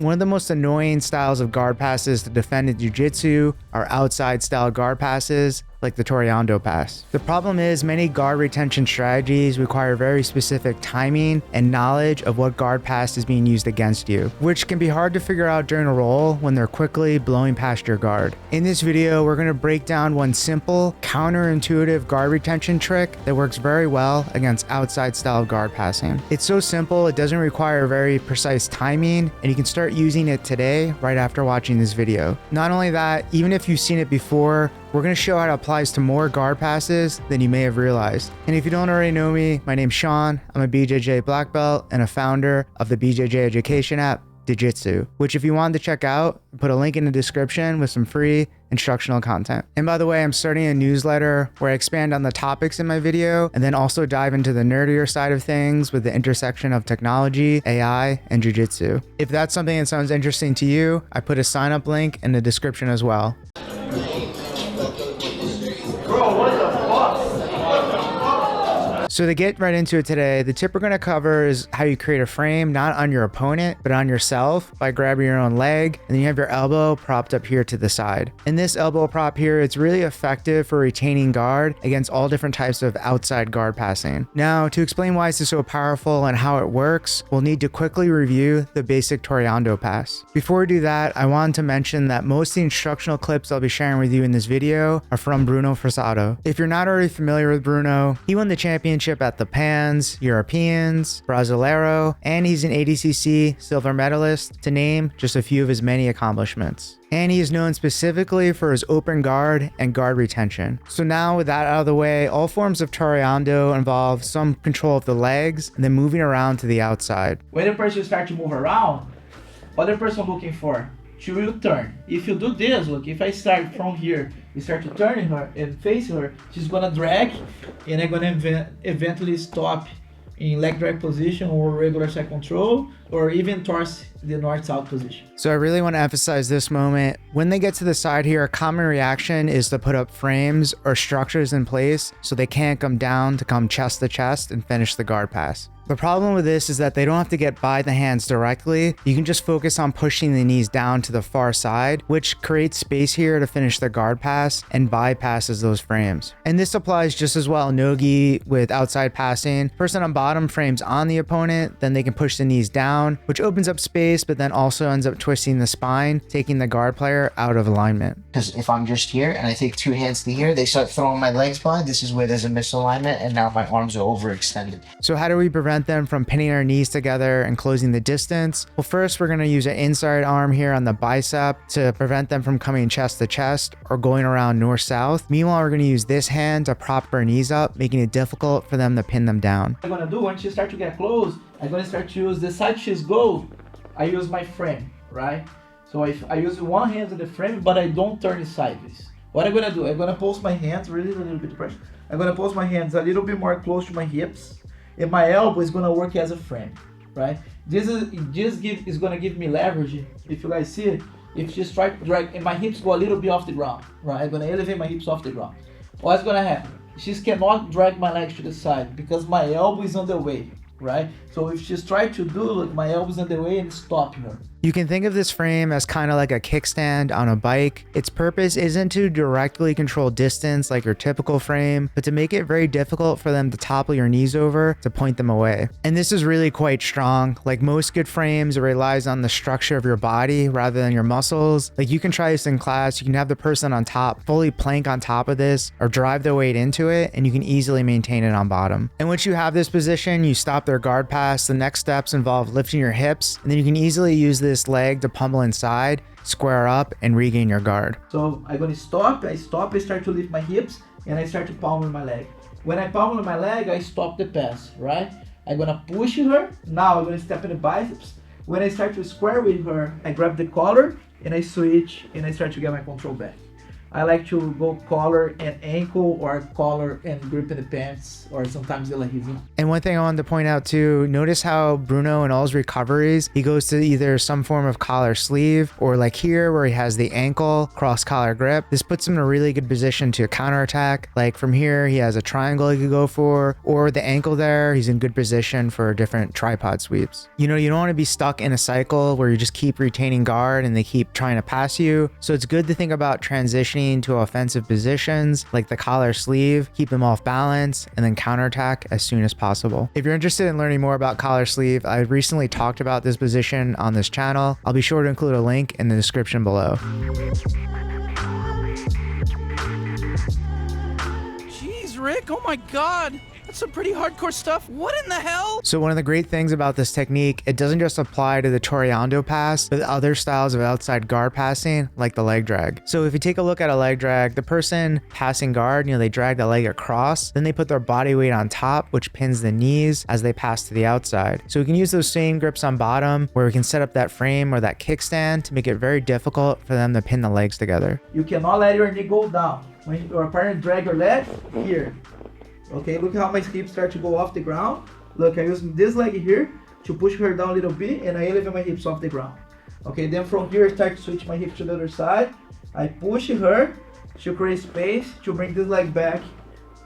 One of the most annoying styles of guard passes to defend in Jiu-Jitsu are outside style guard passes, like the Torreando pass. The problem is many guard retention strategies require very specific timing and knowledge of what guard pass is being used against you, which can be hard to figure out during a roll when they're quickly blowing past your guard. In this video, we're going to break down one simple, counterintuitive guard retention trick that works very well against outside style guard passing. It's so simple, it doesn't require very precise timing, and you can start using it today right after watching this video. Not only that, even if you've seen it before, we're going to show how it applies to more guard passes than you may have realized. And if you don't already know me, my name's Sean. I'm a BJJ black belt and a founder of the BJJ education app, Digitsu, which if you wanted to check out, I'll put a link in the description with some free instructional content. And by the way, I'm starting a newsletter where I expand on the topics in my video and then also dive into the nerdier side of things with the intersection of technology, AI, and jiu-jitsu. If that's something that sounds interesting to you, I put a sign up link in the description as well. So to get right into it today, the tip we're going to cover is how you create a frame not on your opponent, but on yourself by grabbing your own leg, and then you have your elbow propped up here to the side. In this elbow prop here, it's really effective for retaining guard against all different types of outside guard passing. Now, to explain why this is so powerful and how it works, we'll need to quickly review the basic Torreando pass. Before we do that, I wanted to mention that most of the instructional clips I'll be sharing with you in this video are from Bruno Frazatto. If you're not already familiar with Bruno, he won the championship at the Pans, Europeans, Brasileiro, and he's an ADCC silver medalist, to name just a few of his many accomplishments. And he is known specifically for his open guard and guard retention. So now with that out of the way, all forms of Torreando involve some control of the legs and then moving around to the outside. When the person starts to move around, what the person looking for? She will turn. If you do this, look, if I start from here, you start to turn her and face her, she's gonna drag, and I'm gonna eventually stop in leg drag position or regular side control, or even towards the north-south position. So I really want to emphasize this moment. When they get to the side here, a common reaction is to put up frames or structures in place so they can't come down to come chest to chest and finish the guard pass. The problem with this is that they don't have to get by the hands directly. You can just focus on pushing the knees down to the far side, which creates space here to finish the guard pass and bypasses those frames. And this applies just as well no-gi with outside passing. Person on bottom frames on the opponent, then they can push the knees down, which opens up space, but then also ends up twisting the spine, taking the guard player out of alignment. Because if I'm just here and I take two hands to here, they start throwing my legs behind. This is where there's a misalignment, and now my arms are overextended. So how do we prevent them from pinning our knees together and closing the distance? Well, first we're going to use an inside arm here on the bicep to prevent them from coming chest to chest or going around north-south. Meanwhile, we're going to use this hand to prop our knees up, making it difficult for them to pin them down. What I'm gonna do, when she start to get close, I'm gonna start to use the side she's go, I use my frame, right? So if I use one hand in the frame, but I don't turn it sideways. What I'm gonna do, I'm gonna post my hands, really a little bit of pressure. I'm gonna post my hands a little bit more close to my hips, and my elbow is gonna work as a frame, right? This is gonna give me leverage. If you guys see it, if she try to drag, and my hips go a little bit off the ground, right? I'm gonna elevate my hips off the ground. What's gonna happen? She cannot drag my legs to the side because my elbow is on the way, right? So if she's trying to do, look, my elbow's on the way and stopping her. You can think of this frame as kind of like a kickstand on a bike. Its purpose isn't to directly control distance like your typical frame, but to make it very difficult for them to topple your knees over to point them away. And this is really quite strong. Like most good frames, it relies on the structure of your body rather than your muscles. Like you can try this in class. You can have the person on top fully plank on top of this or drive their weight into it, and you can easily maintain it on bottom. And once you have this position, you stop their guard pass. The next steps involve lifting your hips, and then you can easily use this leg to pummel inside, square up, and regain your guard. So I'm gonna stop, I start to lift my hips, and I start to palm with my leg. When I palm with my leg, I stop the pass, right? I'm gonna push her, now I'm gonna step in the biceps. When I start to square with her, I grab the collar, and I switch, and I start to get my control back. I like to go collar and ankle, or collar and grip in the pants, or sometimes the legs. And one thing I wanted to point out too, notice how Bruno in all his recoveries, he goes to either some form of collar sleeve, or like here where he has the ankle cross collar grip. This puts him in a really good position to counterattack. Like from here, he has a triangle he could go for, or the ankle there, he's in good position for different tripod sweeps. You know, you don't want to be stuck in a cycle where you just keep retaining guard and they keep trying to pass you. So it's good to think about transitioning to offensive positions like the collar sleeve, keep them off balance, and then counterattack as soon as possible. If you're interested in learning more about collar sleeve, I recently talked about this position on this channel. I'll be sure to include a link in the description below. Jeez, Rick, oh my God. That's some pretty hardcore stuff. What in the hell? So one of the great things about this technique, it doesn't just apply to the Torreando pass, but other styles of outside guard passing, like the leg drag. So if you take a look at a leg drag, the person passing guard, you know, they drag the leg across, then they put their body weight on top, which pins the knees as they pass to the outside. So we can use those same grips on bottom, where we can set up that frame or that kickstand to make it very difficult for them to pin the legs together. You cannot let your knee go down. When your partner drag your leg, here. Okay, look how my hips start to go off the ground. Look, I use this leg here to push her down a little bit, and I elevate my hips off the ground. Okay, then from here I start to switch my hips to the other side. I push her to create space to bring this leg back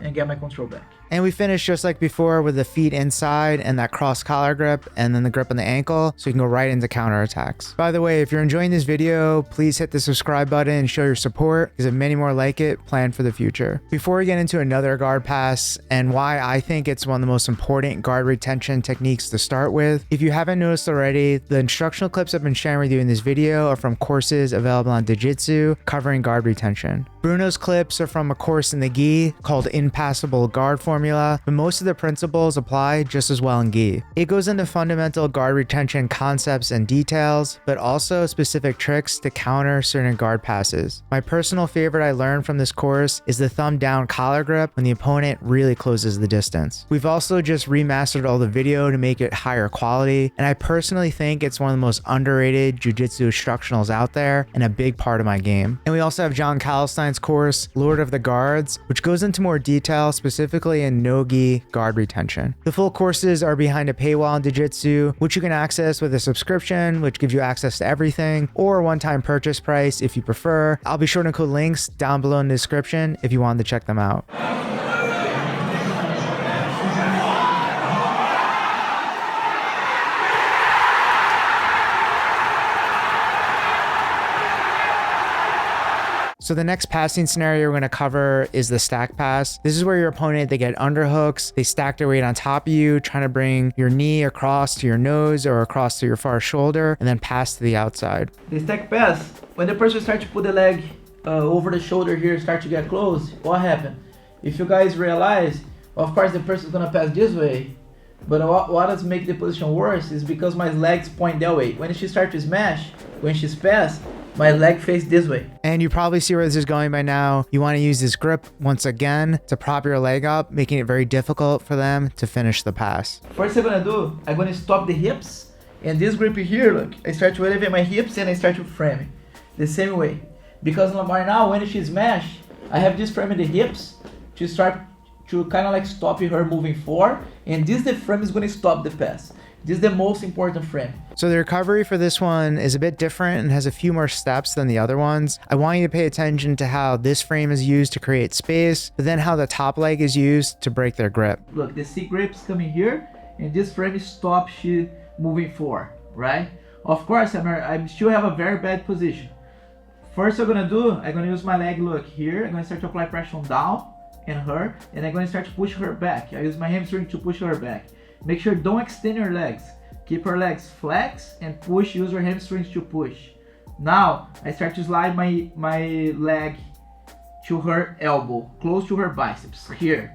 and get my control back. And we finished just like before with the feet inside and that cross collar grip and then the grip on the ankle, so you can go right into counterattacks. By the way, if you're enjoying this video, please hit the subscribe button and show your support, because I have many more like it planned for the future. Before we get into another guard pass and why I think it's one of the most important guard retention techniques to start with, if you haven't noticed already, the instructional clips I've been sharing with you in this video are from courses available on Digitsu covering guard retention. Bruno's clips are from a course in the gi called Impassable Guard Formula, but most of the principles apply just as well in gi. It goes into fundamental guard retention concepts and details, but also specific tricks to counter certain guard passes. My personal favorite I learned from this course is the thumb down collar grip when the opponent really closes the distance. We've also just remastered all the video to make it higher quality, and I personally think it's one of the most underrated jiu-jitsu instructionals out there and a big part of my game. And we also have Jon Calestine's course, Lord of the Guards, which goes into more detail specifically in no-gi guard retention. The full courses are behind a paywall in Digitsu, which you can access with a subscription, which gives you access to everything, or a one-time purchase price if you prefer. I'll be sure to include links down below in the description if you wanted to check them out. So the next passing scenario we're going to cover is the stack pass. This is where your opponent, they get underhooks, they stack their weight on top of you, trying to bring your knee across to your nose or across to your far shoulder, and then pass to the outside. The stack pass, when the person starts to put the leg over the shoulder here, start to get close, what happened? If you guys realize, of course the person's going to pass this way, but what does make the position worse is because my legs point that way. When she starts to smash, when she's passed, my leg face this way. And you probably see where this is going by now. You want to use this grip once again to prop your leg up, making it very difficult for them to finish the pass. First I'm gonna do, I'm gonna stop the hips, and this grip here, look, I start to elevate my hips and I start to frame it the same way. Because right now, when she smash, I have this frame in the hips to start to kind of like stop her moving forward, and this the frame is gonna stop the pass. This is the most important frame. So the recovery for this one is a bit different and has a few more steps than the other ones. I want you to pay attention to how this frame is used to create space, but then how the top leg is used to break their grip. Look, the C grip's coming here, and this frame stops she moving forward, right? Of course, I still have a very bad position. First I'm gonna use my leg, look, here. I'm gonna start to apply pressure on down and her, and I'm gonna start to push her back. I use my hamstring to push her back. Make sure don't extend your legs. Keep her legs flex and push, use your hamstrings to push. Now, I start to slide my leg to her elbow, close to her biceps, here.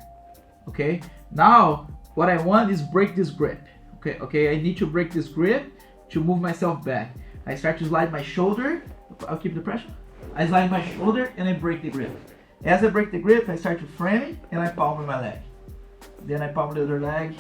Okay? Now, what I want is break this grip. Okay, I need to break this grip to move myself back. I start to slide my shoulder. I'll keep the pressure. I slide my shoulder and I break the grip. As I break the grip, I start to frame it and I palm my leg. Then I palm the other leg.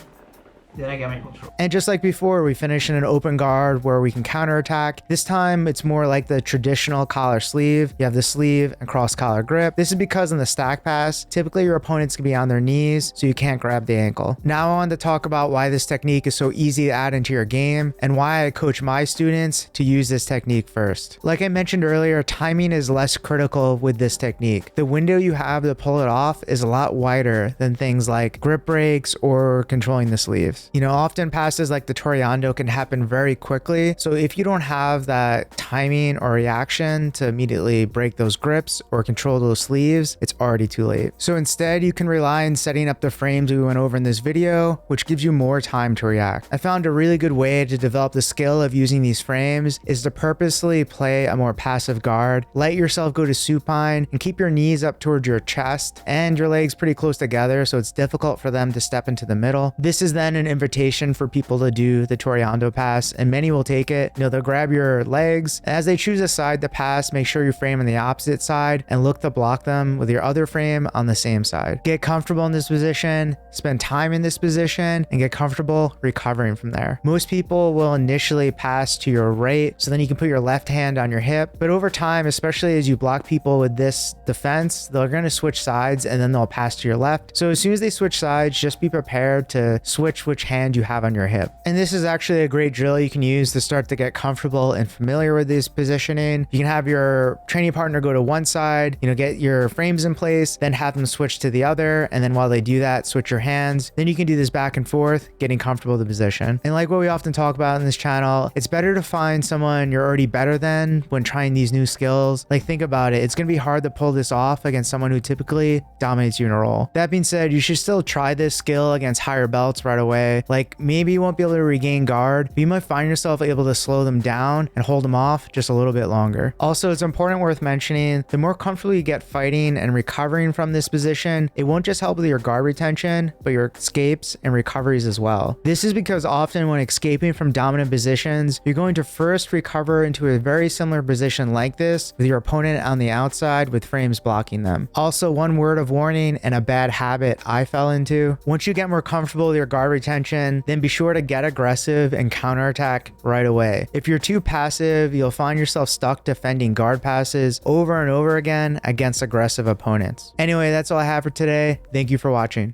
Then I get my control. And just like before, we finish in an open guard where we can counterattack. This time, it's more like the traditional collar sleeve. You have the sleeve and cross collar grip. This is because in the stack pass, typically your opponents can be on their knees, so you can't grab the ankle. Now I want to talk about why this technique is so easy to add into your game and why I coach my students to use this technique first. Like I mentioned earlier, timing is less critical with this technique. The window you have to pull it off is a lot wider than things like grip breaks or controlling the sleeves. You know, often passes like the Torreando can happen very quickly. So if you don't have that timing or reaction to immediately break those grips or control those sleeves, it's already too late. So instead, you can rely on setting up the frames we went over in this video, which gives you more time to react. I found a really good way to develop the skill of using these frames is to purposely play a more passive guard, let yourself go to supine, and keep your knees up towards your chest and your legs pretty close together so it's difficult for them to step into the middle. This is then an invitation for people to do the Torreando pass, and many will take it. You know, they'll grab your legs. As they choose a side to pass, make sure you frame on the opposite side and look to block them with your other frame on the same side. Get comfortable in this position, spend time in this position, and get comfortable recovering from there. Most people will initially pass to your right, so then you can put your left hand on your hip, but over time, especially as you block people with this defense, they're going to switch sides and then they'll pass to your left. So as soon as they switch sides, just be prepared to switch which hand you have on your hip. And this is actually a great drill you can use to start to get comfortable and familiar with this positioning. You can have your training partner go to one side, you know, get your frames in place, then have them switch to the other, and then while they do that, switch your hands. Then you can do this back and forth, getting comfortable with the position. And like what we often talk about in this channel, it's better to find someone you're already better than when trying these new skills. Like think about it, it's going to be hard to pull this off against someone who typically dominates you in a role. That being said, you should still try this skill against higher belts right away. Like maybe you won't be able to regain guard, but you might find yourself able to slow them down and hold them off just a little bit longer. Also, it's important worth mentioning, the more comfortable you get fighting and recovering from this position, it won't just help with your guard retention, but your escapes and recoveries as well. This is because often when escaping from dominant positions, you're going to first recover into a very similar position like this with your opponent on the outside with frames blocking them. Also, one word of warning and a bad habit I fell into. Once you get more comfortable with your guard retention, then be sure to get aggressive and counterattack right away. If you're too passive, you'll find yourself stuck defending guard passes over and over again against aggressive opponents. Anyway, that's all I have for today. Thank you for watching.